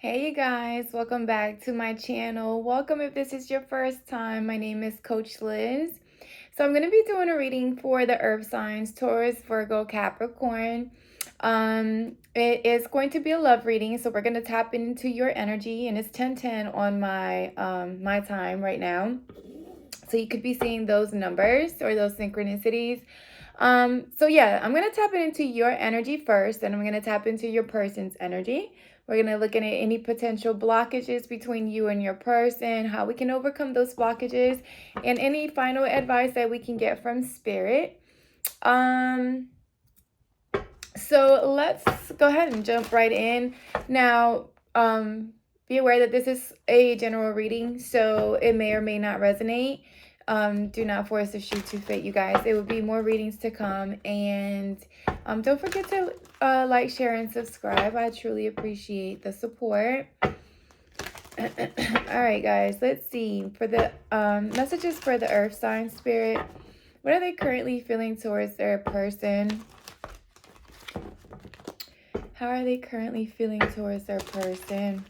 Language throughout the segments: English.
Hey you guys, welcome back to my channel. Welcome if this is your first time. My name is Coach Liz. So I'm going to be doing a reading for the earth signs, Taurus, Virgo, Capricorn. It is going to be a love reading, so we're going to tap into your energy, and it's 10:10 on my time right now. So you could be seeing those numbers or those synchronicities. So yeah, I'm going to tap into your energy first, and I'm going to tap into your person's energy. We're going to look at any potential blockages between you and your person, how we can overcome those blockages, and any final advice that we can get from spirit. So let's go ahead and jump right in. Now, be aware that this is a general reading, so it may or may not resonate. Do not force the shoe to fit, you guys. There will be more readings to come, and don't forget to like, share, and subscribe. I truly appreciate the support. All right, guys, let's see. For the messages for the earth sign spirit, what are they currently feeling towards their person? How are they currently feeling towards their person?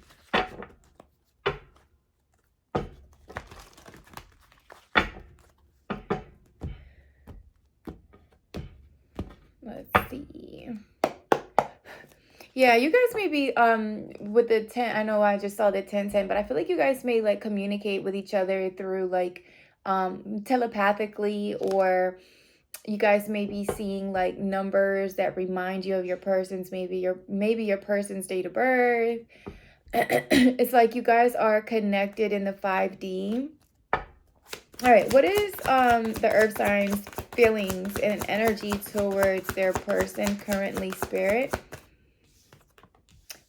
Let's see. Yeah, you guys may be with the 10. I know I just saw the 10-10, but I feel like you guys may like communicate with each other through like telepathically, or you guys may be seeing like numbers that remind you of your person's, maybe your person's date of birth. It's like you guys are connected in the 5D. All right, what is the earth signs feelings and energy towards their person currently, spirit?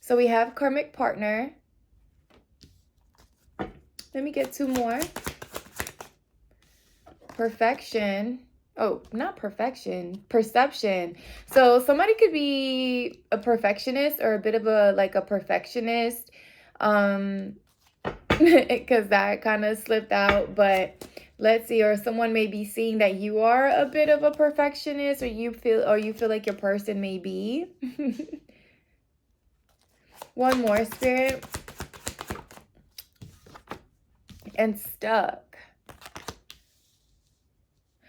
So we have karmic partner. Let me get two more. Perfection. Oh, not perfection, perception. So somebody could be a perfectionist or a bit of a perfectionist, because that kind of slipped out. But let's see, or someone may be seeing that you are a bit of a perfectionist, or you feel like your person may be. One more, spirit. And stuck.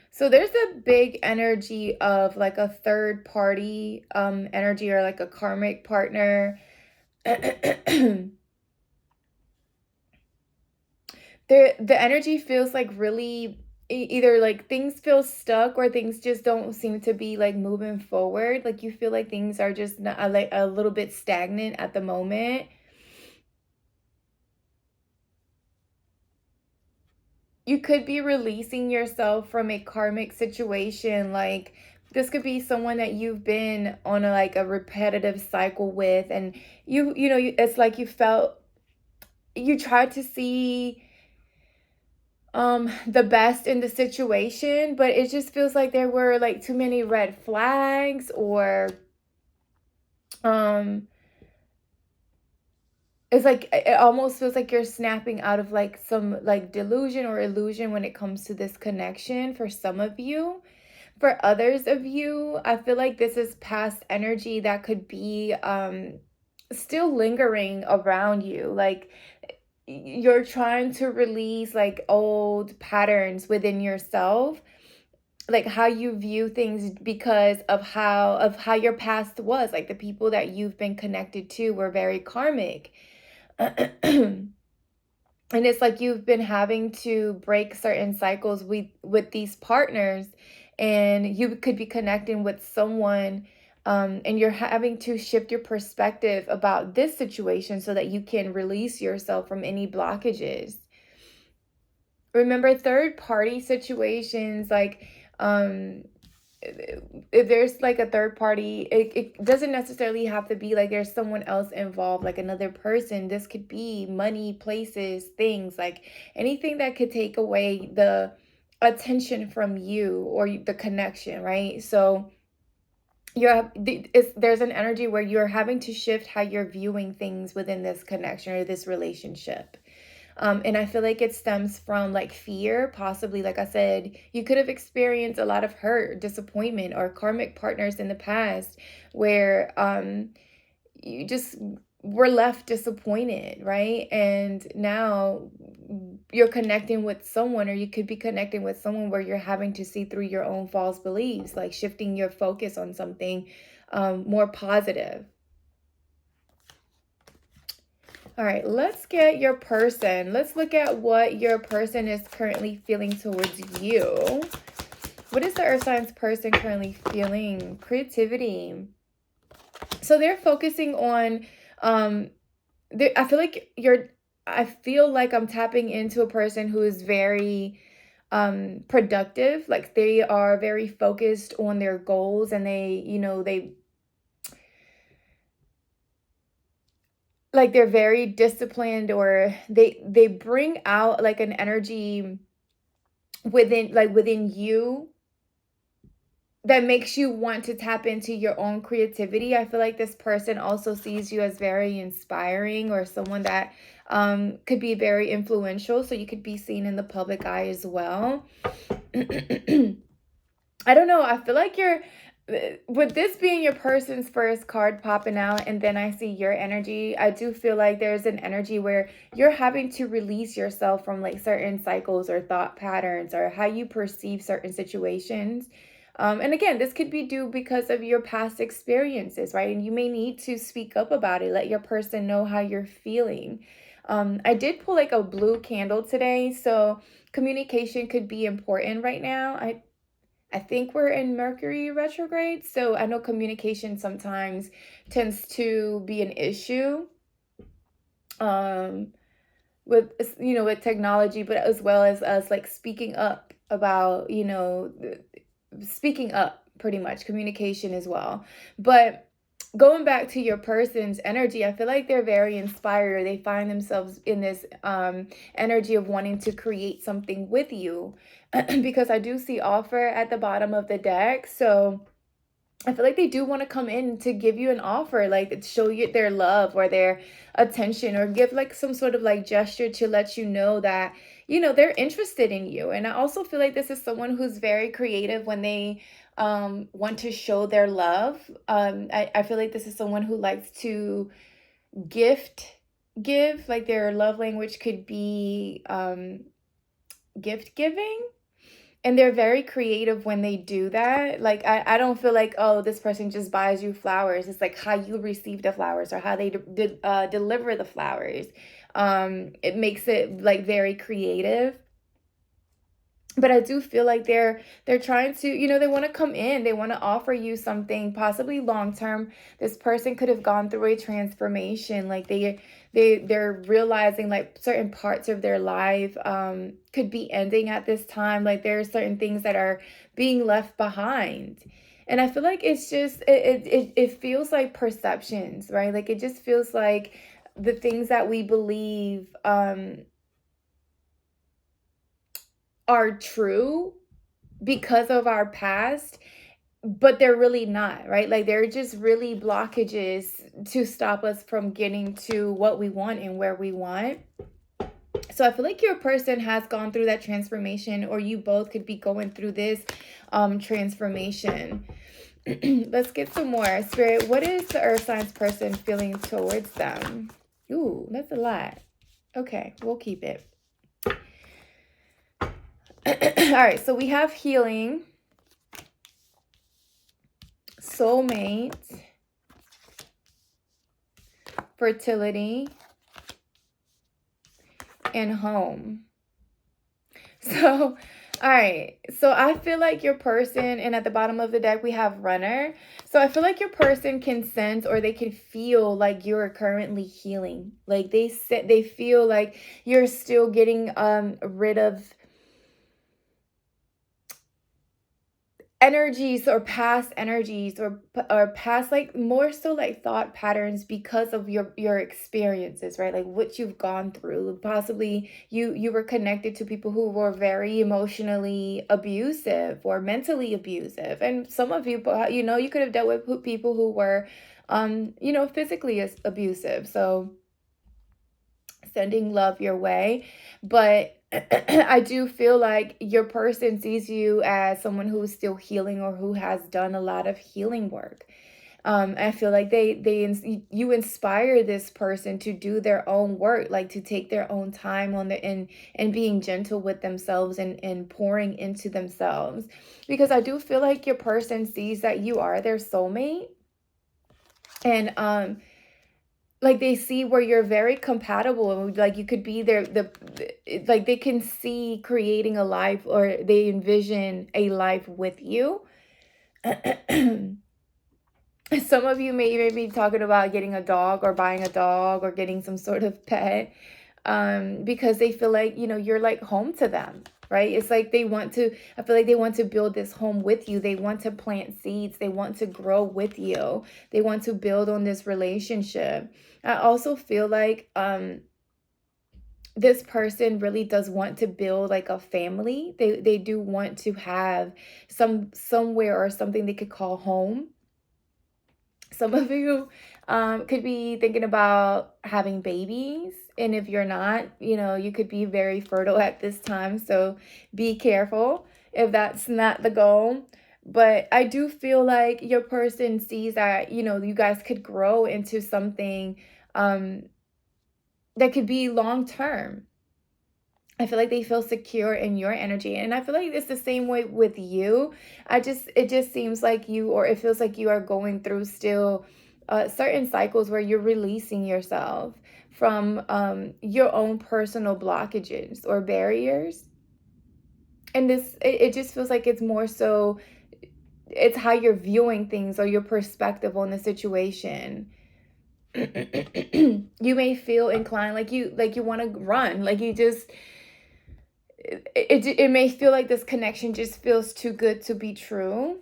So there's a big energy of like a third party energy, or like a karmic partner. The energy feels like really either like things feel stuck, or things just don't seem to be like moving forward. Like you feel like things are just not, like a little bit stagnant at the moment. You could be releasing yourself from a karmic situation. Like this could be someone that you've been on a repetitive cycle with, and it's like you tried to see the best in the situation, but it just feels like there were like too many red flags, or it's like it almost feels like you're snapping out of like some like delusion or illusion when it comes to this connection for some of you. For others of you, I feel like this is past energy that could be still lingering around you. Like you're trying to release like old patterns within yourself, like how you view things, because of how your past was. Like the people that you've been connected to were very karmic. And it's like you've been having to break certain cycles with these partners, and you could be connecting with someone, and you're having to shift your perspective about this situation so that you can release yourself from any blockages. Remember, third party situations, like if there's like a third party, it doesn't necessarily have to be like there's someone else involved, like another person. This could be money, places, things, like anything that could take away the attention from you or the connection, right? So there's an energy where you're having to shift how you're viewing things within this connection or this relationship. And I feel like it stems from like fear, possibly. Like I said, you could have experienced a lot of hurt, disappointment, or karmic partners in the past where you just were left disappointed, right? And now you're connecting with someone, or you could be connecting with someone where you're having to see through your own false beliefs, like shifting your focus on something more positive. All right, let's get your person. Let's look at what your person is currently feeling towards you. What is the Earth signs person currently feeling? Creativity. So they're focusing on, I feel like I'm tapping into a person who is very productive. Like they are very focused on their goals, and they like they're very disciplined, or they bring out like an energy within you that makes you want to tap into your own creativity. I feel like this person also sees you as very inspiring, or someone that could be very influential, so you could be seen in the public eye as well. I don't know. I feel like with this being your person's first card popping out, and then I see your energy, I do feel like there's an energy where you're having to release yourself from like certain cycles or thought patterns, or how you perceive certain situations. And again, this could be due because of your past experiences, right? And you may need to speak up about it, let your person know how you're feeling. I did pull like a blue candle today, so communication could be important right now. I think we're in Mercury retrograde, so I know communication sometimes tends to be an issue with with technology, but as well as us like speaking up about, speaking up, pretty much communication as well. But going back to your person's energy, I feel like they're very inspired, or they find themselves in this energy of wanting to create something with you, because I do see offer at the bottom of the deck. So I feel like they do want to come in to give you an offer, like show you their love or their attention, or give like some sort of like gesture to let you know that, they're interested in you. And I also feel like this is someone who's very creative when they want to show their love. I feel like this is someone who likes to gift give, like their love language could be gift giving. And they're very creative when they do that. Like, I don't feel like, oh, this person just buys you flowers. It's like how you receive the flowers, or how they deliver the flowers. It makes it like very creative. But I do feel like they're trying to, they want to come in, they want to offer you something possibly long term. This person could have gone through a transformation, like they're realizing like certain parts of their life could be ending at this time. Like there are certain things that are being left behind. And I feel like it's just it feels like perceptions, right? Like it just feels like the things that we believe are true because of our past, but they're really not, right? Like they're just really blockages to stop us from getting to what we want and where we want. So I feel like your person has gone through that transformation, or you both could be going through this transformation. Let's get some more. Spirit, what is the Earth signs person feeling towards them? Ooh, that's a lot. Okay, we'll keep it. All right, so we have healing, soulmate, fertility, and home. So, all right. So I feel like your person, and at the bottom of the deck, we have runner. So I feel like your person can sense, or they can feel like you're currently healing. Like they feel like you're still getting rid of energies, or past energies, or past, like more so like thought patterns, because of your experiences, right? Like what you've gone through. Possibly you were connected to people who were very emotionally abusive or mentally abusive, and some of you, you could have dealt with people who were physically abusive. So sending love your way. But I do feel like your person sees you as someone who is still healing, or who has done a lot of healing work. I feel like you inspire this person to do their own work, like to take their own time on the and being gentle with themselves and pouring into themselves. Because I do feel like your person sees that you are their soulmate. And like they see where you're very compatible, and like you could be like they can see creating a life, or they envision a life with you. Some of you may be talking about getting a dog or buying a dog or getting some sort of pet, because they feel like, you're like home to them, right? It's like I feel like they want to build this home with you. They want to plant seeds. They want to grow with you. They want to build on this relationship. I also feel like this person really does want to build like a family. They do want to have somewhere or something they could call home. Some of you could be thinking about having babies. And if you're not, you could be very fertile at this time. So be careful if that's not the goal. But I do feel like your person sees that, you guys could grow into something that could be long term. I feel like they feel secure in your energy. And I feel like it's the same way with you. It just seems like or it feels like you are going through still certain cycles where you're releasing yourself from your own personal blockages or barriers. And it just feels like it's more so, it's how you're viewing things or your perspective on the situation. You may feel inclined like you want to run, like you just it may feel like this connection just feels too good to be true.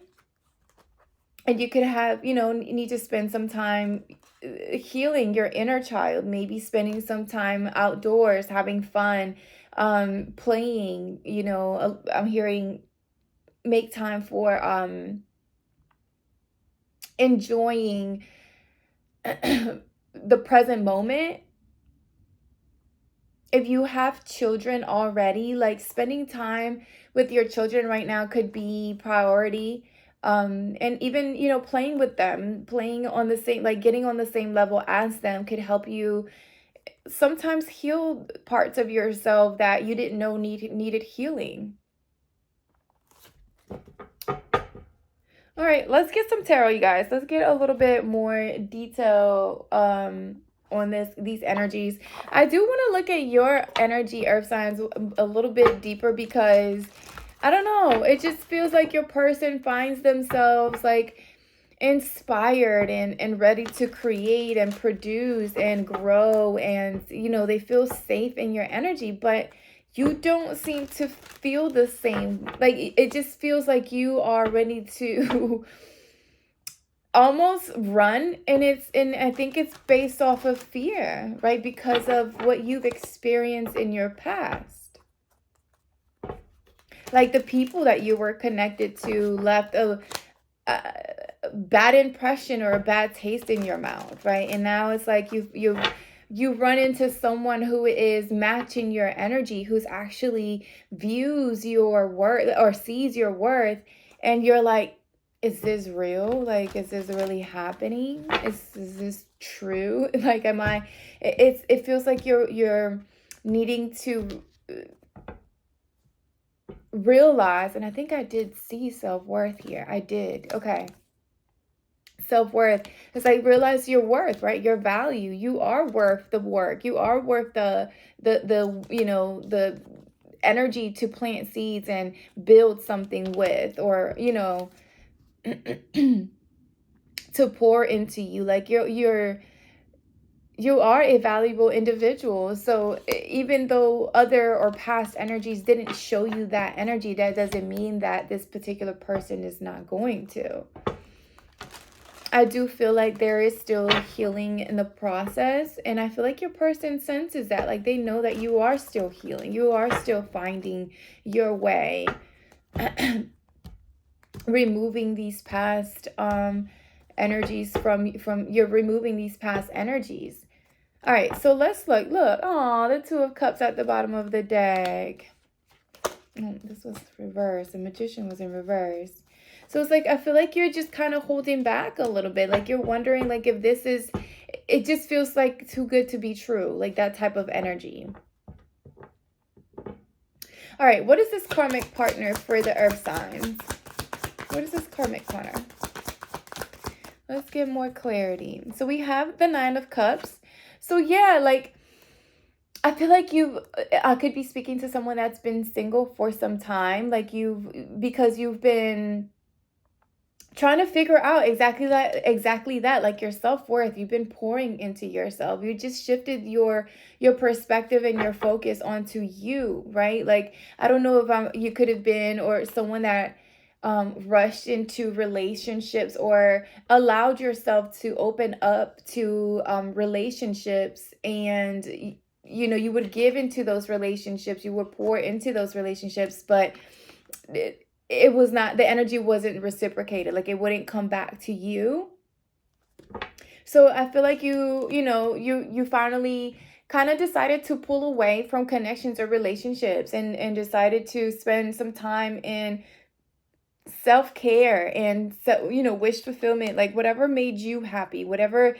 And you could have, need to spend some time healing your inner child, maybe spending some time outdoors, having fun, playing, I'm hearing make time for enjoying the present moment. If you have children already, like spending time with your children right now could be priority. And even, playing with them, playing on the same, like getting on the same level as them could help you sometimes heal parts of yourself that you didn't know needed healing. All right, let's get some tarot, you guys. Let's get a little bit more detail on these energies. I do want to look at your energy, earth signs, a little bit deeper, because I don't know, it just feels like your person finds themselves like inspired and ready to create and produce and grow, and they feel safe in your energy, but you don't seem to feel the same. Like it just feels like you are ready to almost run, and I think it's based off of fear, right? Because of what you've experienced in your past. Like the people that you were connected to left a bad impression or a bad taste in your mouth, right? And now it's like you run into someone who is matching your energy, who's actually views your worth or sees your worth, and you're like, is this real? Like, is this really happening? Is this true? Like, it feels like you're needing to realize, and I think I did see self-worth here. I did. Okay. Self-worth. It's like realize your worth, right? Your value. You are worth the work. You are worth the energy to plant seeds and build something with, or to pour into you. Like you are a valuable individual. So even though other or past energies didn't show you that energy, that doesn't mean that this particular person is not going to. I do feel like there is still healing in the process. And I feel like your person senses that. Like they know that you are still healing. You are still finding your way. Removing these past energies from you're removing these past energies. All right, so let's look. Oh, the Two of Cups at the bottom of the deck. Oh, this was reversed. The Magician was in reverse. So it's like, I feel like you're just kind of holding back a little bit. Like you're wondering, like, if this is, it just feels like too good to be true. Like that type of energy. All right. What is this karmic partner for the earth signs? What is this karmic partner? Let's get more clarity. So we have the 9 of Cups. So yeah, like, I feel like I could be speaking to someone that's been single for some time. Like because you've been trying to figure out exactly that, like your self-worth. You've been pouring into yourself. You just shifted your perspective and your focus onto you, right? Like, I don't know if you could have been, or someone that rushed into relationships, or allowed yourself to open up to relationships, and you would give into those relationships, you would pour into those relationships, but it was not, the energy wasn't reciprocated. Like, it wouldn't come back to you. So I feel like you finally kind of decided to pull away from connections or relationships, and decided to spend some time in self-care and, so wish fulfillment, like whatever made you happy, whatever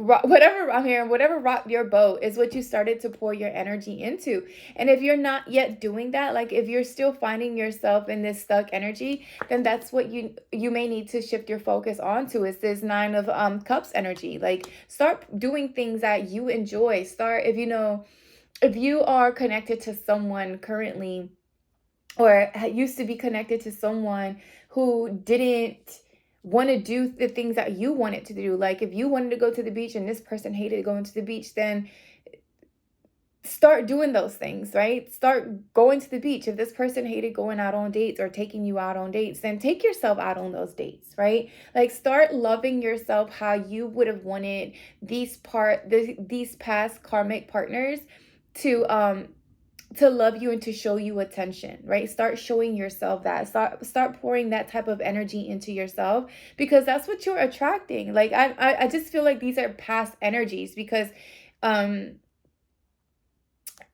whatever I'm hearing, whatever rocked your boat is what you started to pour your energy into. And if you're not yet doing that, like if you're still finding yourself in this stuck energy, then that's what you may need to shift your focus onto, is this 9 of Cups energy. Like, start doing things that you enjoy. Start, if you are connected to someone currently, or used to be connected to someone who didn't want to do the things that you wanted to do. Like, if you wanted to go to the beach and this person hated going to the beach, then start doing those things, right? Start going to the beach. If this person hated going out on dates or taking you out on dates, then take yourself out on those dates, right? Like, start loving yourself how you would have wanted these past karmic partners to love you and to show you attention, right? Start showing yourself that. Start pouring that type of energy into yourself, because that's what you're attracting. Like, I just feel like these are past energies, because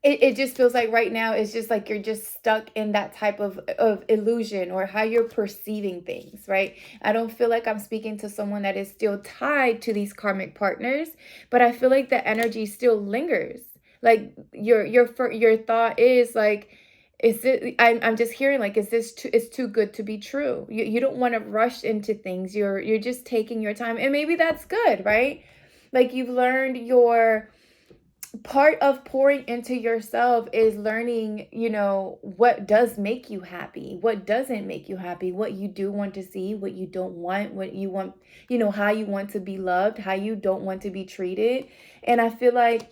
it just feels like right now it's just like you're just stuck in that type of illusion, or how you're perceiving things, right? I don't feel like I'm speaking to someone that is still tied to these karmic partners, but I feel like the energy still lingers. Like, your thought is like, is it, I'm just hearing, like, is this too, it's too good to be true. You don't want to rush into things. You're just taking your time, and maybe that's good, right? Like, you've learned your part of pouring into yourself is learning, what does make you happy, what doesn't make you happy, what you do want to see, what you don't want, what you want, how you want to be loved, how you don't want to be treated. And I feel like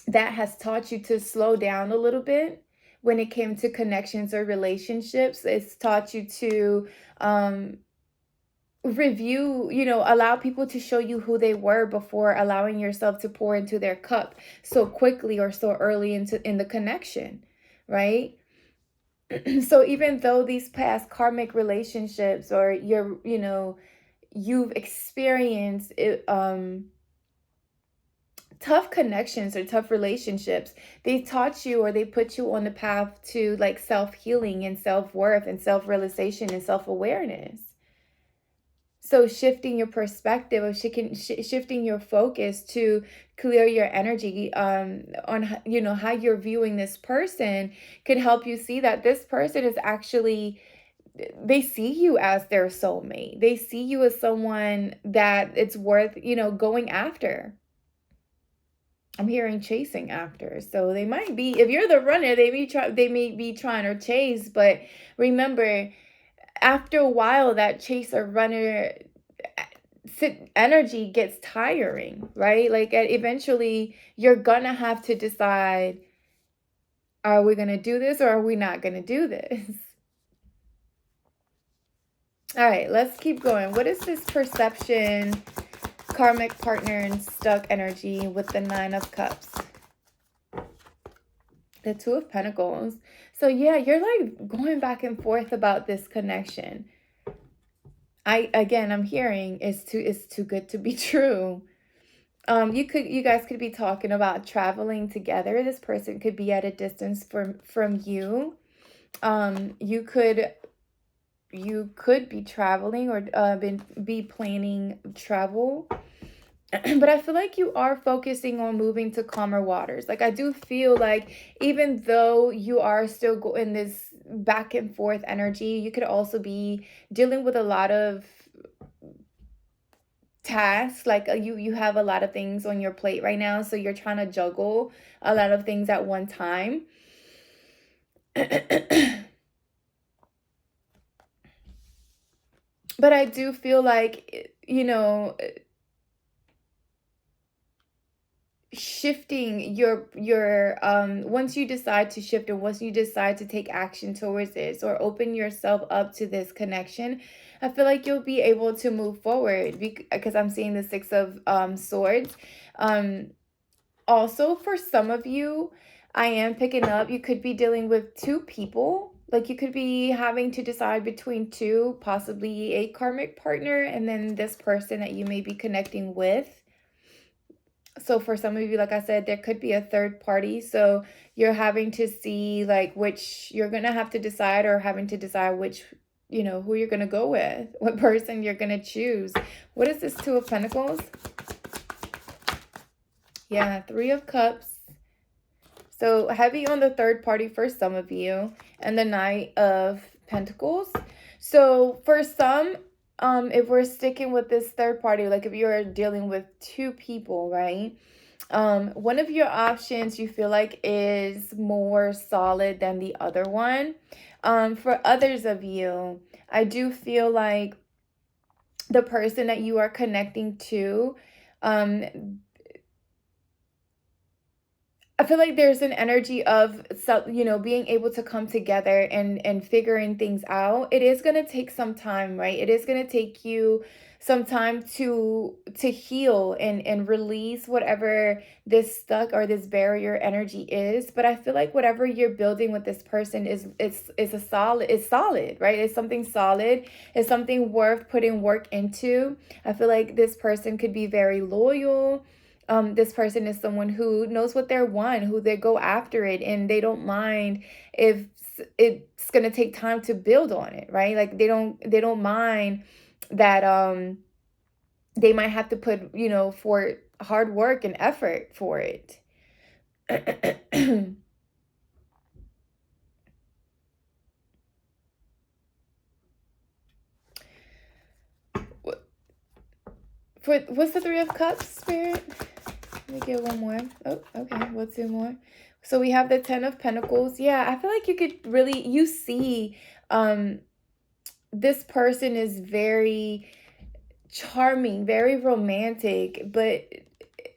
that has taught you to slow down a little bit when it came to connections or relationships. It's taught you to review, allow people to show you who they were before allowing yourself to pour into their cup so quickly or so early in the connection, right? So even though these past karmic relationships, or you've experienced tough connections or tough relationships, they taught you, or they put you on the path to, like, self-healing and self-worth and self-realization and self-awareness. So shifting your perspective, or shifting your focus to clear your energy on how you're viewing this person, could help you see that this person is actually, they see you as their soulmate. They see you as someone that it's worth, going after. I'm hearing chasing after. So they might be, if you're the runner, they may be trying to chase, but remember, after a while, that chaser runner energy gets tiring, right? Like, eventually you're gonna have to decide, are we gonna do this, or are we not gonna do this? All right, let's keep going. What is this perception karmic partner and stuck energy with the 9 of Cups? The 2 of Pentacles. So yeah, you're like going back and forth about this connection. I'm hearing it's too good to be true. You guys could be talking about traveling together. This person could be at a distance from you. You could be traveling or be planning travel. But I feel like you are focusing on moving to calmer waters. Like I do feel like even though you are still in this back and forth energy, you could also be dealing with a lot of tasks. Like you have a lot of things on your plate right now, so you're trying to juggle a lot of things at one time. But I do feel like, shifting your once you decide to shift, and once you decide to take action towards this or open yourself up to this connection, I feel like you'll be able to move forward, because I'm seeing the Six of Swords. Also, for some of you, I am picking up, you could be dealing with two people. Like you could be having to decide between two, possibly a karmic partner, and then this person that you may be connecting with. So for some of you, like I said, there could be a third party. So you're having to see like which you're going to have to decide, or having to decide which, who you're going to go with, what person you're going to choose. What is this Two of Pentacles? Yeah, Three of Cups. So heavy on the third party for some of you, and the Knight of Pentacles. So for some, if we're sticking with this third party, like if you're dealing with two people, right? One of your options you feel like is more solid than the other one. For others of you, I do feel like the person that you are connecting to, I feel like there's an energy of being able to come together and figuring things out. It is going to take some time, right? It is going to take you some time to heal and release whatever this stuck or this barrier energy is. But I feel like whatever you're building with this person is solid, right? It's something solid. It's something worth putting work into. I feel like this person could be very loyal. This person is someone who knows what they want, who they go after it, and they don't mind if it's gonna take time to build on it, right? Like they don't mind that they might have to put for hard work and effort for it. What's the Three of Cups, Spirit? Let me get one more. Oh, okay. We'll do more. So we have the Ten of Pentacles. Yeah, I feel like you see this person is very charming, very romantic, but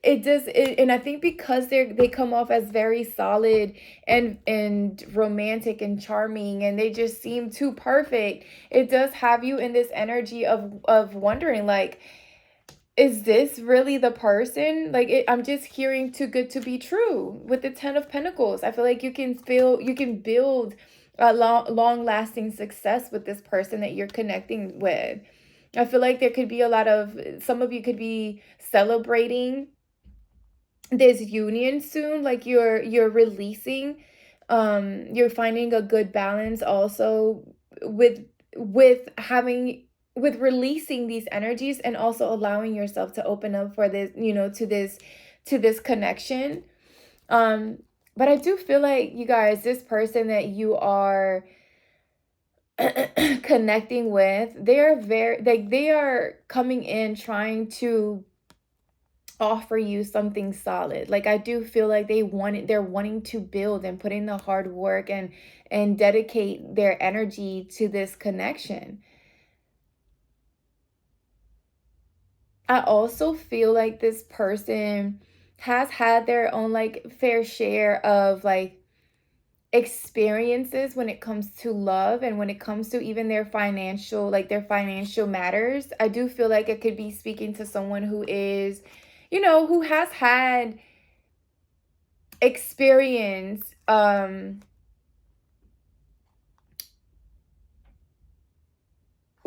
and I think because they come off as very solid and romantic and charming, and they just seem too perfect, it does have you in this energy of wondering, like, is this really the person? Like I'm just hearing too good to be true with the Ten of Pentacles. I feel like you can build a long lasting success with this person that you're connecting with. I feel like there could be some of you could be celebrating this union soon. Like you're releasing, you're finding a good balance also with having with releasing these energies, and also allowing yourself to open up for this, to this connection. But I do feel like, you guys, this person that you are connecting with, they are coming in trying to offer you something solid. Like I do feel like they're wanting to build and put in the hard work and dedicate their energy to this connection. I also feel like this person has had their own like fair share of like experiences when it comes to love, and when it comes to even their financial matters. I do feel like it could be speaking to someone who is, who has had experience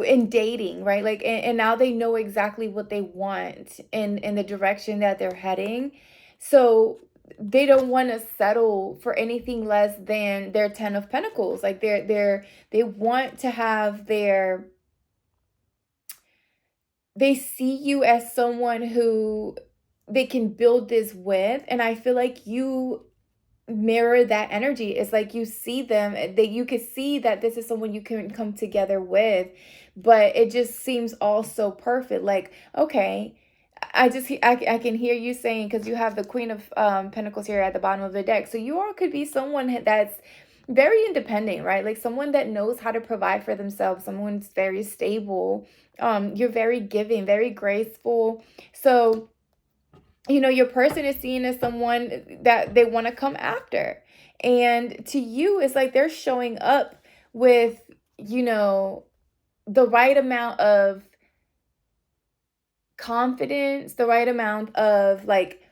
in dating, right? Like and now they know exactly what they want in the direction that they're heading. So they don't want to settle for anything less than their 10 of Pentacles. Like they want to have they see you as someone who they can build this with. And I feel like you mirror that energy. It's like you see them, that you could see that this is someone you can come together with, but it just seems all so perfect. Like, okay, I can hear you saying, because you have the Queen of Pentacles here at the bottom of the deck, so you all could be someone that's very independent, right? Like someone that knows how to provide for themselves, someone's very stable. You're very giving, very graceful. So your person is seen as someone that they want to come after. And to you, it's like they're showing up with, the right amount of confidence, the right amount of like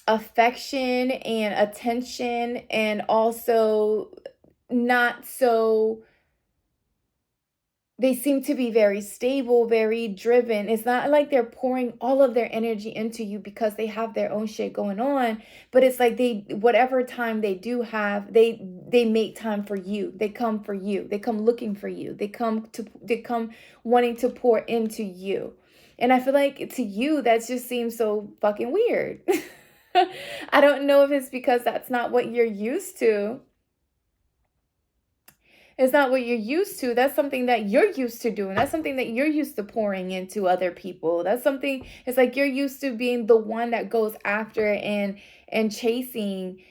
affection and attention, and also not so, they seem to be very stable, very driven. It's not like they're pouring all of their energy into you because they have their own shit going on, but it's like whatever time they do have, they make time for you. They come for you. They come looking for you. They come wanting to pour into you. And I feel like to you, that just seems so fucking weird. I don't know if it's because that's not what you're used to. It's not what you're used to. That's something that you're used to doing. That's something that you're used to pouring into other people. That's something, it's like you're used to being the one that goes after and chasing.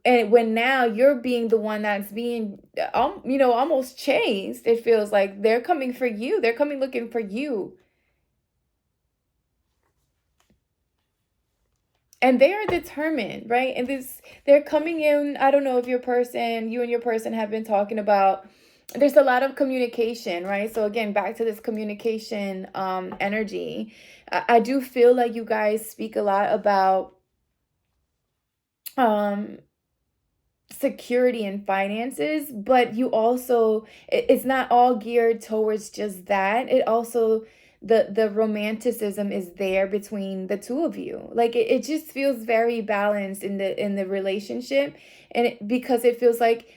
And when now you're being the one that's being, almost chased, it feels like they're coming for you. They're coming looking for you. And they are determined, right? And they're coming in. I don't know if you and your person have been talking about, there's a lot of communication, right? So again, back to this communication energy. I do feel like you guys speak a lot about security and finances, but you also, it's not all geared towards just that. It also, the romanticism is there between the two of you. Like it just feels very balanced in the relationship. And because it feels like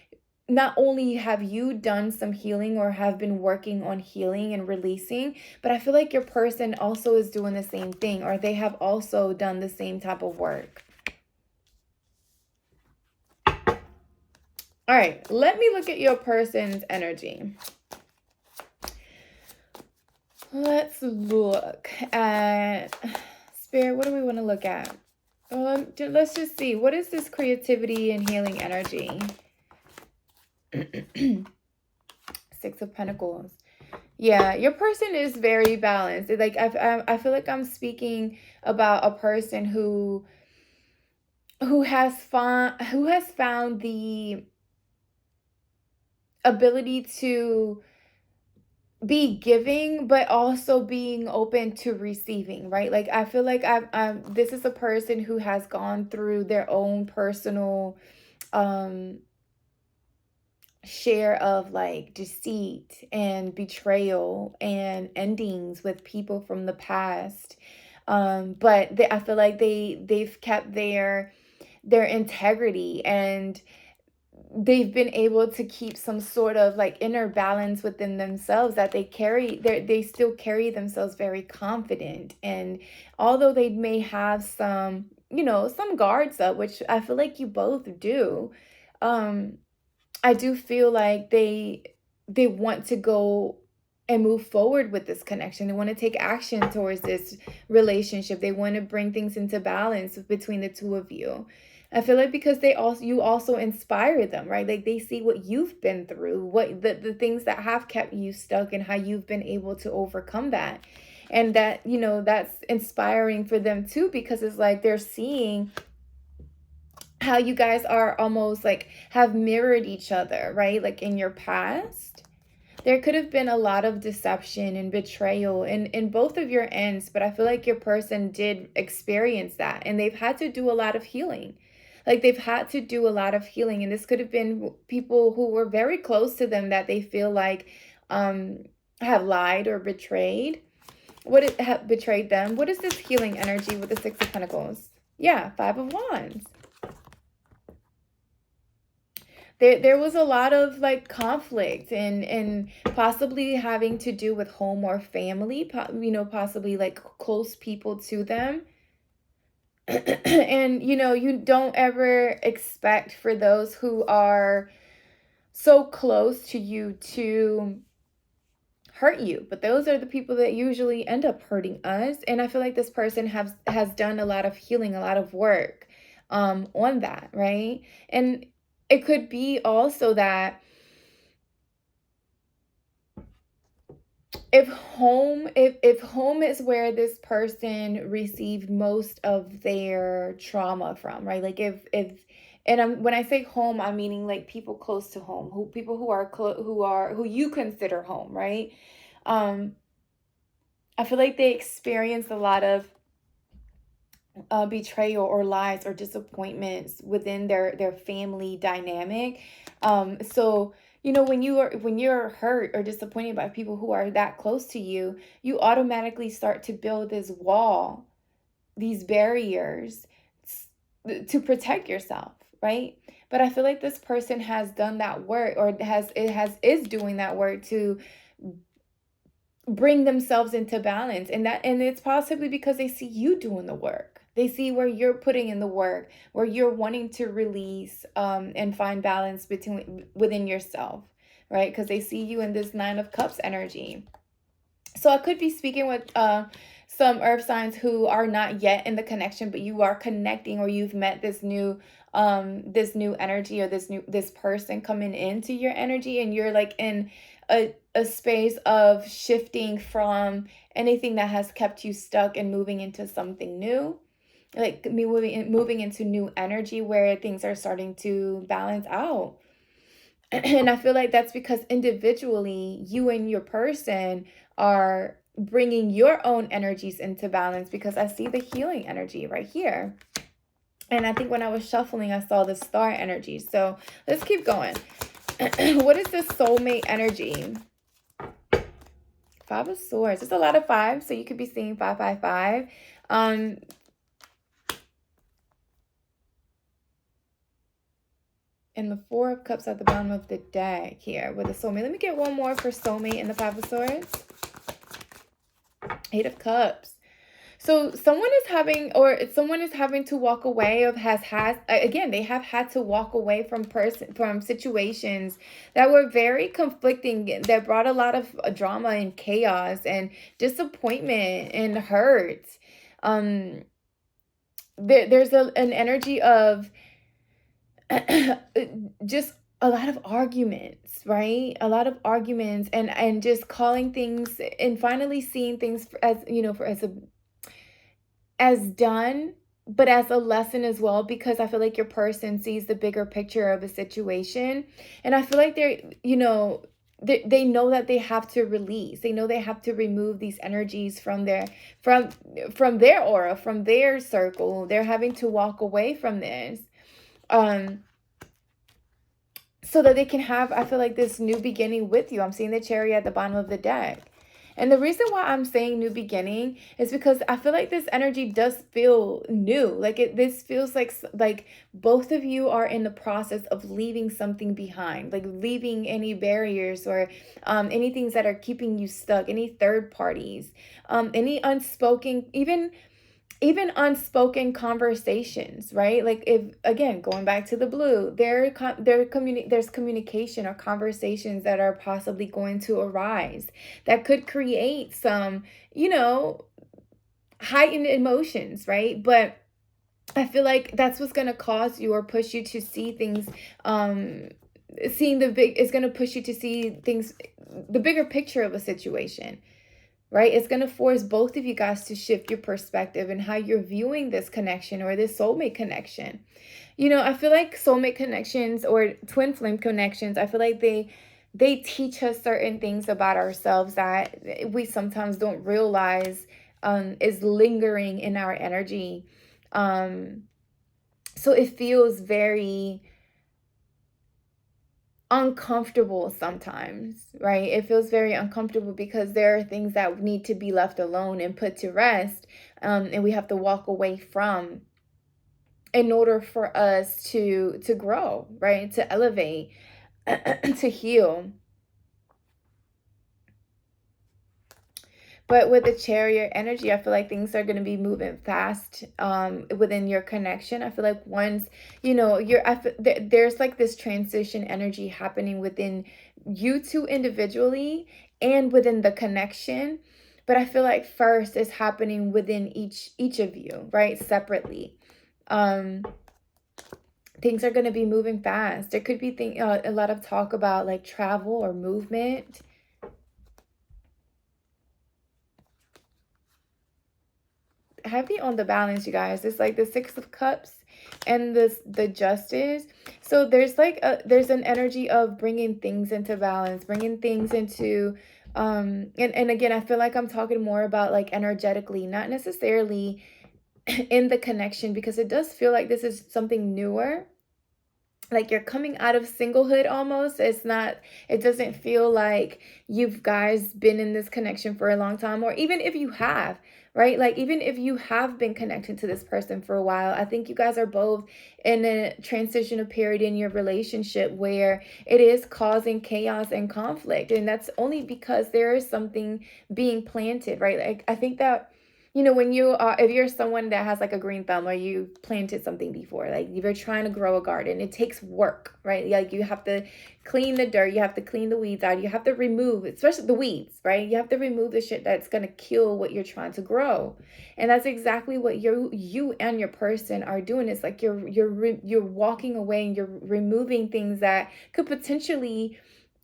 not only have you done some healing or have been working on healing and releasing, but I feel like your person also is doing the same thing, or they have also done the same type of work. All right, let me look at your person's energy. Let's look at Spirit. What do we want to look at? Let's just see. What is this creativity and healing energy? Six of Pentacles. Yeah, your person is very balanced. Like I feel like I'm speaking about a person who has found the ability to be giving, but also being open to receiving, right? Like I feel like this is a person who has gone through their own personal share of like deceit and betrayal and endings with people from the past. But I feel like they've kept their integrity, and they've been able to keep some sort of like inner balance within themselves, that they still carry themselves very confident. And although they may have some some guards up, which I feel like you both do, I do feel like they want to go and move forward with this connection. They want to take action towards this relationship. They want to bring things into balance between the two of you. I feel like because you also inspire them, right? Like they see what you've been through, what the things that have kept you stuck, and how you've been able to overcome that. And that, that's inspiring for them too, because it's like they're seeing how you guys are almost like have mirrored each other, right? Like in your past, there could have been a lot of deception and betrayal in both of your ends, but I feel like your person did experience that, and they've had to do a lot of healing. Like they've had to do a lot of healing, and this could have been people who were very close to them that they feel like have lied or betrayed. Have betrayed them. What is this healing energy with the Six of Pentacles? Yeah, Five of Wands. There was a lot of like conflict and possibly having to do with home or family, possibly like close people to them. And you don't ever expect for those who are so close to you to hurt you, but those are the people that usually end up hurting us. And I feel like this person has done a lot of healing, a lot of work on that, right? And it could be also that if home is where this person received most of their trauma from, right? Like if and when I say home, I'm meaning like people close to home, people who are who you consider home, right? um I feel like they experience a lot of betrayal or lies or disappointments within their family dynamic. So when you're hurt or disappointed by people who are that close to you, you automatically start to build this wall, these barriers to protect yourself, right? But I feel like this person has done that work, or is doing that work to bring themselves into balance, and it's possibly because they see you doing the work. They see where you're putting in the work, where you're wanting to release and find balance within yourself, right? Because they see you in this Nine of Cups energy. So I could be speaking with some earth signs who are not yet in the connection, but you are connecting, or you've met this new energy, or this person coming into your energy, and you're like in a space of shifting from anything that has kept you stuck and moving into something new, like me moving into new energy where things are starting to balance out. And I feel like that's because individually, you and your person are bringing your own energies into balance, because I see the healing energy right here. And I think when I was shuffling, I saw the star energy. So let's keep going. What is this soulmate energy? Five of Swords. There's a lot of fives, so you could be seeing 555. And the Four of Cups at the bottom of the deck here with the soulmate. Let me get one more for soulmate and the Five of Swords. Eight of Cups. So someone is having to walk away, they have had to walk away from situations that were very conflicting, that brought a lot of drama and chaos and disappointment and hurt. There's an energy of just a lot of arguments, right? A lot of arguments, and just calling things and finally seeing things as done, but as a lesson as well, because I feel like your person sees the bigger picture of a situation. And I feel like they know that they have to release. They know they have to remove these energies from their aura, from their circle. They're having to walk away from this. So that they can have, I feel like, this new beginning with you. I'm seeing the Chariot at the bottom of the deck. And the reason why I'm saying new beginning is because I feel like this energy does feel new. This feels like both of you are in the process of leaving something behind, like leaving any barriers or any things that are keeping you stuck, any third parties, any unspoken, even unspoken conversations, right? Like, if again, going back to the blue, there's communication or conversations that are possibly going to arise that could create some, heightened emotions, right? But I feel like that's what's going to cause you or push you to see things, seeing the big is going to push you to see things, the bigger picture of a situation, right? It's going to force both of you guys to shift your perspective and how you're viewing this connection or this soulmate connection. I feel like soulmate connections or twin flame connections, I feel like they teach us certain things about ourselves that we sometimes don't realize is lingering in our energy. So it feels very uncomfortable sometimes, right? It feels very uncomfortable because there are things that need to be left alone and put to rest, and we have to walk away from. in order for us to grow, right? To elevate, to heal. But with the Chariot energy, I feel like things are going to be moving fast within your connection. I feel like once, you know, there's like this transition energy happening within you two individually and within the connection. But I feel like first is happening within each of you, right? Separately. Things are going to be moving fast. There could be a lot of talk about like travel or movement. Heavy on the balance, you guys. It's like the Six of Cups and the Justice. So there's like there's an energy of bringing things into balance, bringing things into and again, I feel like I'm talking more about like energetically, not necessarily in the connection, because it does feel like this is something newer, like you're coming out of singlehood almost. It doesn't feel like you've guys been in this connection for a long time, or even if you have, right? Like even if you have been connected to this person for a while, I think you guys are both in a transitional period in your relationship where it is causing chaos and conflict, and that's only because there is something being planted, right? Like I think that, you know, when you are, if you're someone that has like a green thumb, or you planted something before, like if you're trying to grow a garden, it takes work, right? Like you have to clean the dirt, you have to clean the weeds out, you have to remove, especially the weeds, right? You have to remove the shit that's going to kill what you're trying to grow. And that's exactly what you and your person are doing. It's like you're walking away and you're removing things that could potentially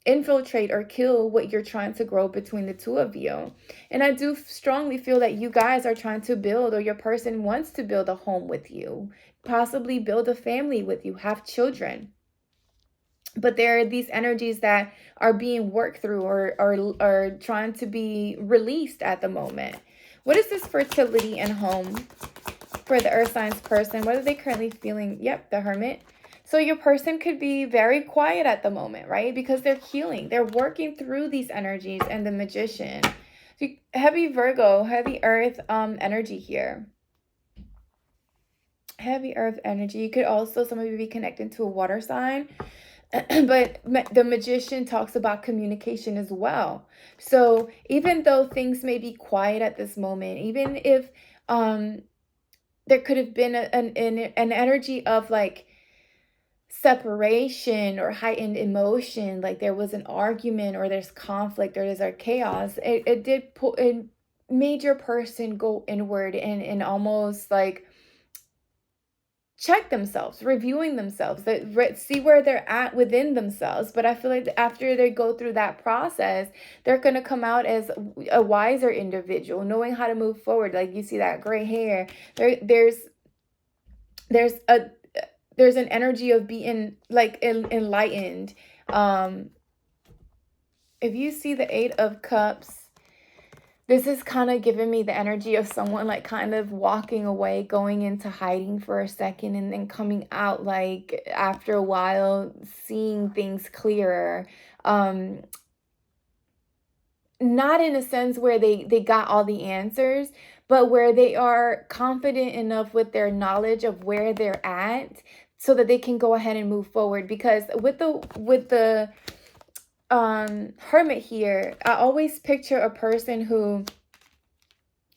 infiltrate or kill what you're trying to grow between the two of you. And I do strongly feel that you guys are trying to build, or your person wants to build a home with you, possibly build a family with you, have children. But there are these energies that are being worked through, or trying to be released at the moment. What is this fertility and home for the earth signs person? What are they currently feeling? Yep, the Hermit. So your person could be very quiet at the moment, right? Because they're healing. They're working through these energies. And the Magician. So heavy Virgo, heavy earth energy here. Heavy earth energy. You could also, some of you be connected to a water sign. But the Magician talks about communication as well. So even though things may be quiet at this moment, even if there could have been an energy of like separation or heightened emotion, like there was an argument or there's conflict or there's a chaos, it made your person go inward and almost like check themselves, reviewing themselves, see where they're at within themselves. But I feel like after they go through that process, they're going to come out as a wiser individual, knowing how to move forward. Like you see that gray hair, there's an energy of being like enlightened. If you see the Eight of Cups, this is kind of giving me the energy of someone like kind of walking away, going into hiding for a second, and then coming out like after a while, seeing things clearer. Not in a sense where they got all the answers, but where they are confident enough with their knowledge of where they're at so that they can go ahead and move forward. Because with the Hermit here, I always picture a person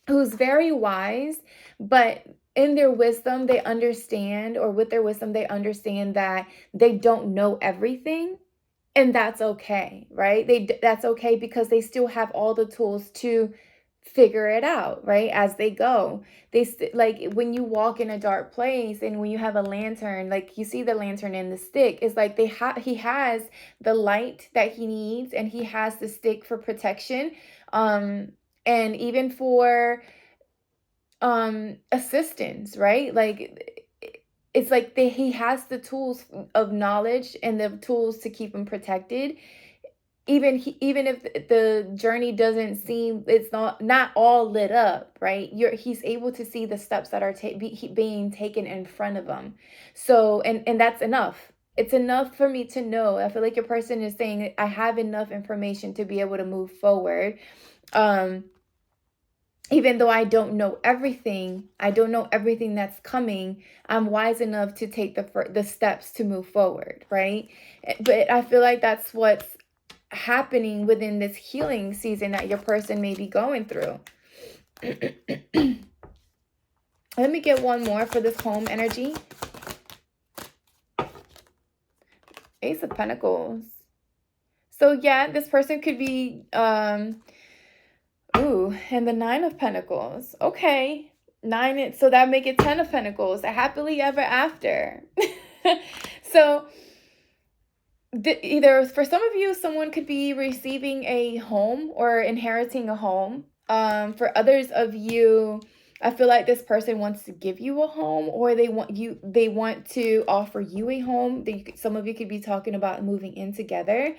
who's very wise, but in their wisdom they understand, or with their wisdom they understand that they don't know everything. And that's okay, right? That's okay, because they still have all the tools to figure it out, right? As they go. Like when you walk in a dark place and when you have a lantern, like you see the lantern and the stick, it's like he has the light that he needs, and he has the stick for protection, and even for assistance, right? Like it's like he has the tools of knowledge and the tools to keep him protected, even if the journey doesn't seem, it's not all lit up, right? He's able to see the steps that are being taken in front of him. So and that's enough. It's enough for me to know. I feel like your person is saying, I have enough information to be able to move forward. even though I don't know everything, that's coming, I'm wise enough to take the steps to move forward, right? But I feel like that's what's happening within this healing season that your person may be going through. Let me get one more for this home energy. Ace of Pentacles. So yeah, this person could be ooh, and the Nine of Pentacles. Okay. So that make it 10 of Pentacles. A happily ever after. So either for some of you, someone could be receiving a home or inheriting a home. For others of you, I feel like this person wants to give you a home, or they want to offer you a home. Some of you could be talking about moving in together.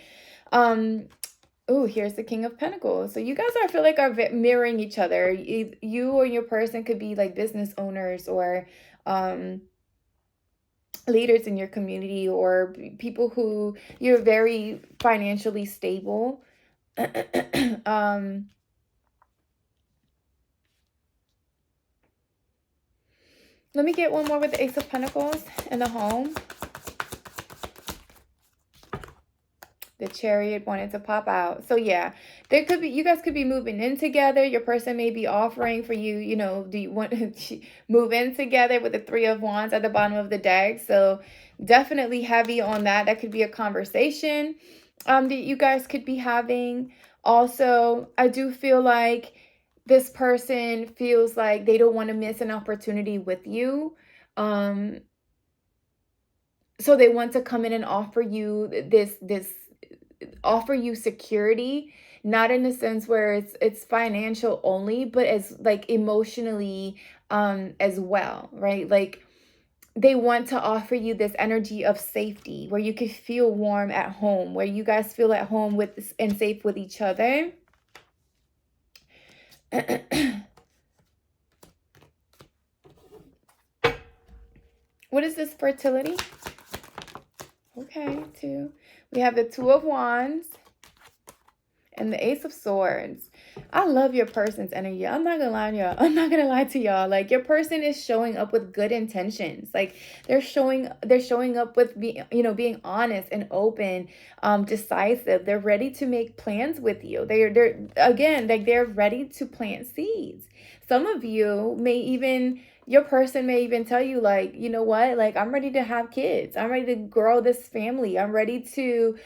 Oh, here's the King of Pentacles. So you guys, I feel like, are mirroring each other. You or your person could be like business owners or leaders in your community, or people who you're very financially stable. Let me get one more with the Ace of Pentacles and the home. The Chariot wanted to pop out. So yeah, you guys could be moving in together. Your person may be offering for you, do you want to move in together, with the Three of Wands at the bottom of the deck. So definitely heavy on that. That could be a conversation that you guys could be having. Also, I do feel like this person feels like they don't want to miss an opportunity with you. So they want to come in and offer you offer you security, not in a sense where it's financial only, but as like emotionally as well, right? Like they want to offer you this energy of safety where you can feel warm at home, where you guys feel at home with and safe with each other. What is this? Fertility. Okay, 2. We have the Two of Wands and the Ace of Swords. I love your person's energy. I'm not gonna lie to y'all. I'm not gonna lie to y'all. Like, your person is showing up with good intentions. Like they're showing up with being honest and open, decisive. They're ready to make plans with you. They're again, like, they're ready to plant seeds. Some of you your person may even tell you, like, you know what, like, I'm ready to have kids. I'm ready to grow this family. I'm ready to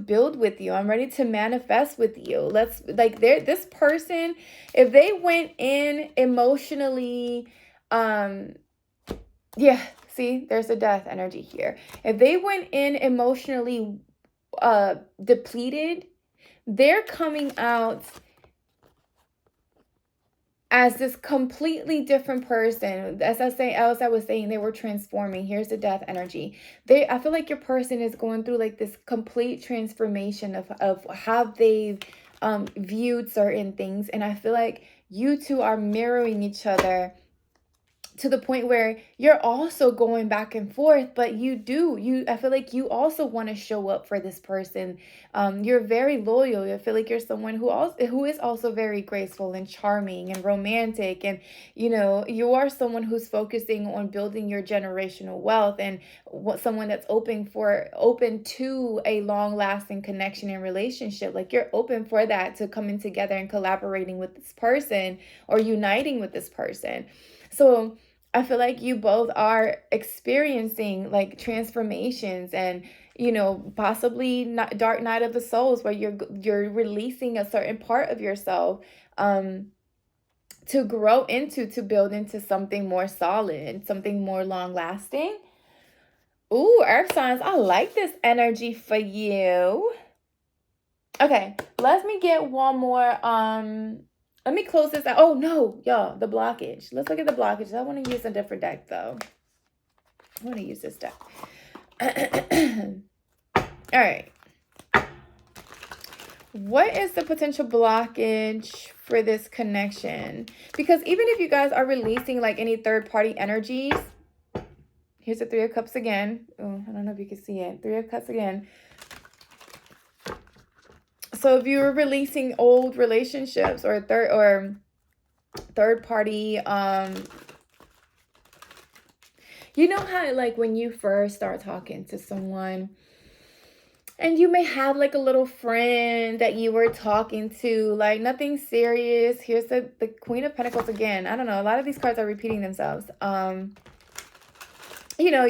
build with you. I'm ready to manifest with you. This person, if they went in emotionally, yeah, see, there's a death energy here. If they went in emotionally depleted, they're coming out as this completely different person. As I was saying, they were transforming. Here's the death energy. I feel like your person is going through like this complete transformation of how they've viewed certain things. And I feel like you two are mirroring each other to the point where you're also going back and forth, but I feel like you also want to show up for this person. You're very loyal. I feel like you're someone who is also very graceful and charming and romantic, and you are someone who's focusing on building your generational wealth, and someone that's open to a long-lasting connection and relationship. Like, you're open for that, to coming together and collaborating with this person or uniting with this person. So I feel like you both are experiencing like transformations, and possibly not dark night of the souls, where you're releasing a certain part of yourself to grow into, to build into something more solid, something more long lasting. Ooh, earth signs, I like this energy for you. Okay, let me get one more. Let me close this out. Oh, no, y'all, the blockage. Let's look at the blockage. I want to use a different deck, though. I want to use this deck. All right. What is the potential blockage for this connection? Because even if you guys are releasing like any third-party energies, here's the Three of Cups again. Oh, I don't know if you can see it. Three of Cups again. So if you're releasing old relationships or third party, you know how like when you first start talking to someone and you may have like a little friend that you were talking to, like nothing serious. Here's the Queen of Pentacles again. I don't know, a lot of these cards are repeating themselves. You know,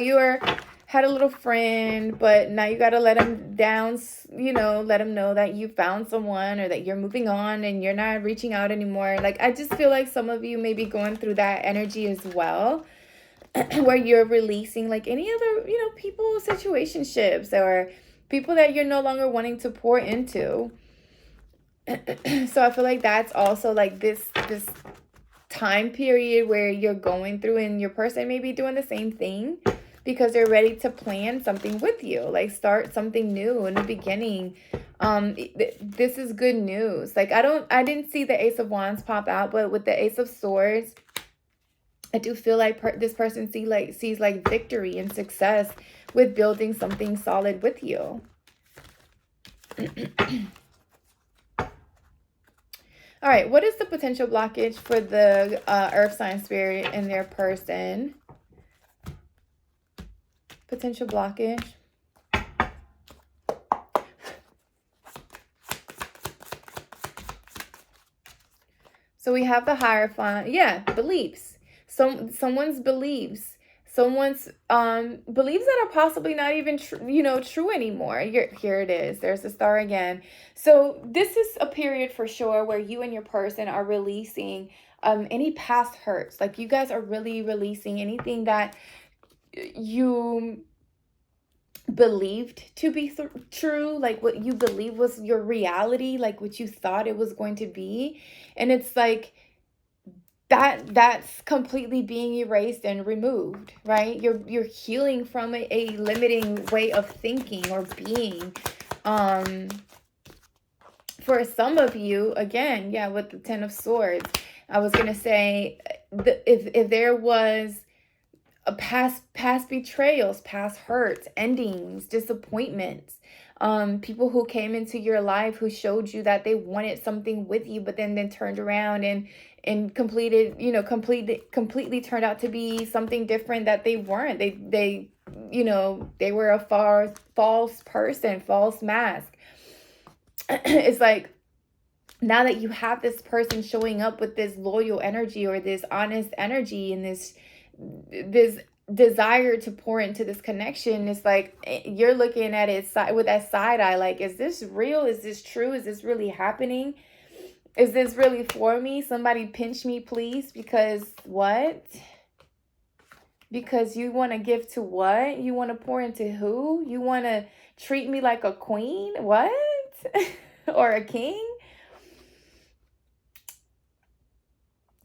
had a little friend, but now you got to let them down, you know, let them know that you found someone or that you're moving on and you're not reaching out anymore. Like, I just feel like some of you may be going through that energy as well, where you're releasing like any other, you know, people, situationships, or people that you're no longer wanting to pour into. So I feel like that's also like this time period where you're going through, and your person may be doing the same thing because they're ready to plan something with you, like start something new in the beginning. This is good news. Like I didn't see the Ace of Wands pop out, but with the Ace of Swords, I do feel like this person sees like victory and success with building something solid with you. All right, what is the potential blockage for the earth sign spirit and their person? Potential blockage. So we have the Hierophant. Yeah, beliefs. Someone's beliefs. Someone's beliefs that are possibly not even true anymore. Here it is. There's the star again. So this is a period for sure where you and your person are releasing any past hurts. Like you guys are really releasing anything that you believed to be true, like what you believe was your reality, like what you thought it was going to be. And it's like that's completely being erased and removed, right? You're healing from a limiting way of thinking or being. For some of you, again, yeah, with the Ten of Swords, I was gonna say if there was a past betrayals, past hurts, endings, disappointments, people who came into your life who showed you that they wanted something with you, but then turned around and completely turned out to be something different that they weren't. They were a false person, false mask. It's like, now that you have this person showing up with this loyal energy or this honest energy and this desire to pour into this connection, it's like you're looking at it with that side eye, like, is this real? Is this true? Is this really happening? Is this really for me? Somebody pinch me, please. Because what? Because you want to give to what? You want to pour into who? You want to treat me like a queen? What? Or a king?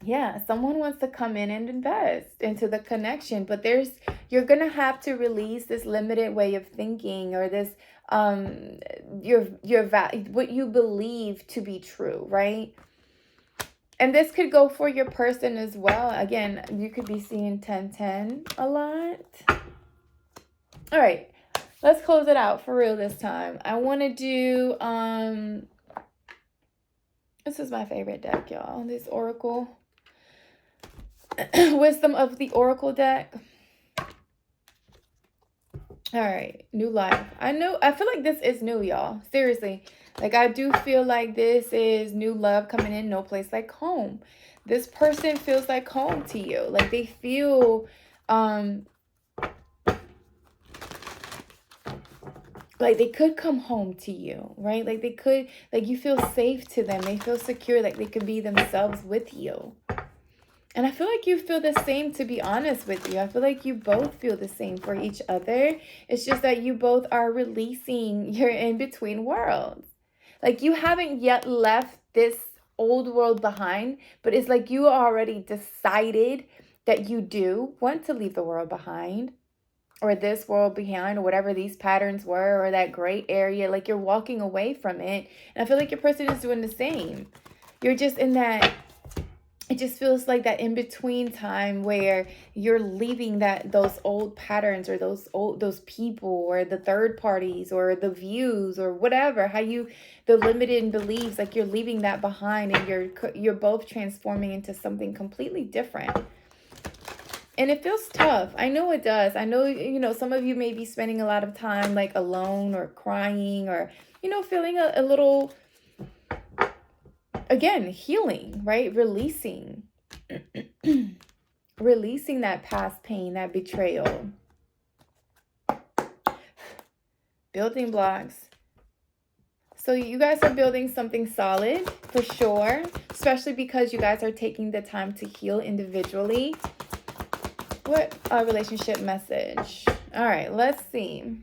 Yeah, someone wants to come in and invest into the connection, but you're going to have to release this limited way of thinking, or this what you believe to be true, right? And this could go for your person as well. Again, you could be seeing 1010 a lot. All right, let's close it out for real this time. I want to do this is my favorite deck, y'all. This Oracle Wisdom of the Oracle deck. All right, new life. I feel like this is new, y'all. Seriously. Like, I do feel like this is new love coming in. No place like home. This person feels like home to you. Like, they feel like they could come home to you, right? Like they could, like you feel safe to them. They feel secure, like they could be themselves with you. And I feel like you feel the same, to be honest with you. I feel like you both feel the same for each other. It's just that you both are releasing your in-between worlds. Like, you haven't yet left this old world behind, but it's like you already decided that you do want to leave the world behind, or this world behind, or whatever these patterns were, or that gray area. Like, you're walking away from it. And I feel like your person is doing the same. You're just in that it just feels like that in between time where you're leaving those old patterns, or those people, or the third parties, or the views, or whatever, the limited beliefs, like you're leaving that behind, and you're both transforming into something completely different. And it feels tough. I know it does. I know, some of you may be spending a lot of time like alone, or crying, or, feeling a little, again, healing, right? Releasing. Releasing that past pain, that betrayal. Building blocks. So you guys are building something solid for sure, especially because you guys are taking the time to heal individually. What a relationship message. All right, let's see.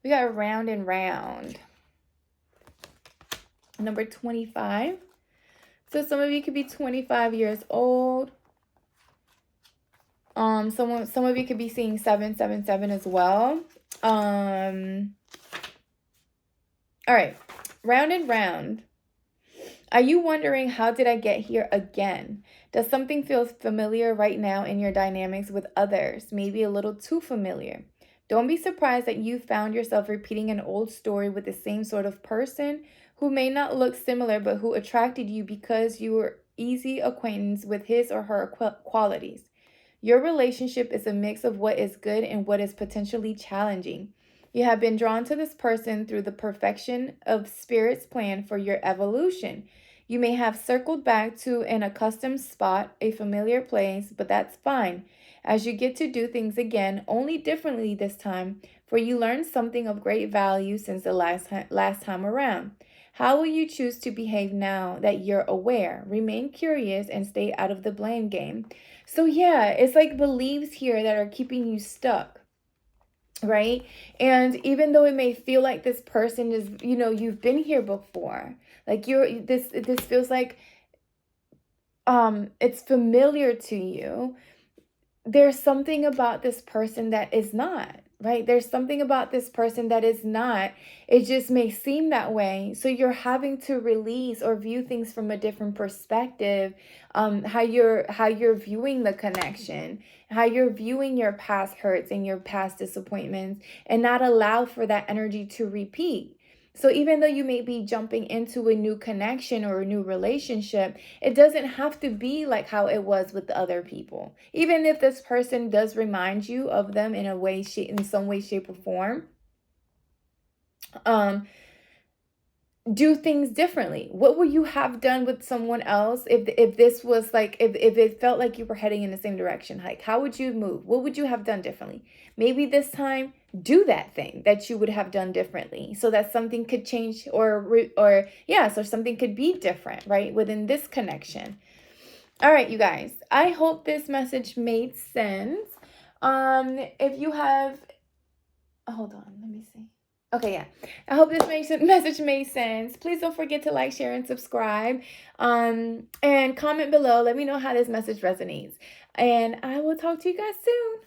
We got round and round. Number 25. So some of you could be 25 years old. Some of you could be seeing 777 as well. All right, round and round. Are you wondering, how did I get here again? Does something feel familiar right now in your dynamics with others? Maybe a little too familiar. Don't be surprised that you found yourself repeating an old story with the same sort of person who may not look similar, but who attracted you because you were easy acquaintance with his or her qualities. Your relationship is a mix of what is good and what is potentially challenging. You have been drawn to this person through the perfection of Spirit's plan for your evolution. You may have circled back to an accustomed spot, a familiar place, but that's fine, as you get to do things again, only differently this time, for you learned something of great value since the last time around. How will you choose to behave now that you're aware? Remain curious and stay out of the blame game. So yeah, it's like beliefs here that are keeping you stuck. Right? And even though it may feel like this person is, you've been here before, like this feels like it's familiar to you, there's something about this person that is not, right? There's something about this person that is not. It just may seem that way. So you're having to release or view things from a different perspective, how you're viewing the connection, how you're viewing your past hurts and your past disappointments, and not allow for that energy to repeat. So even though you may be jumping into a new connection or a new relationship, it doesn't have to be like how it was with the other people. Even if this person does remind you of them in some way, shape, or form, do things differently. What would you have done with someone else if this was like, if it felt like you were heading in the same direction? Like, how would you move? What would you have done differently? Maybe this time, do that thing that you would have done differently, so that something could change, so something could be different, right, within this connection. All right, you guys, I hope this message made sense. If you have, hold on, let me see. Okay, yeah. I hope this message made sense. Please don't forget to like, share, and subscribe. And comment below. Let me know how this message resonates. And I will talk to you guys soon.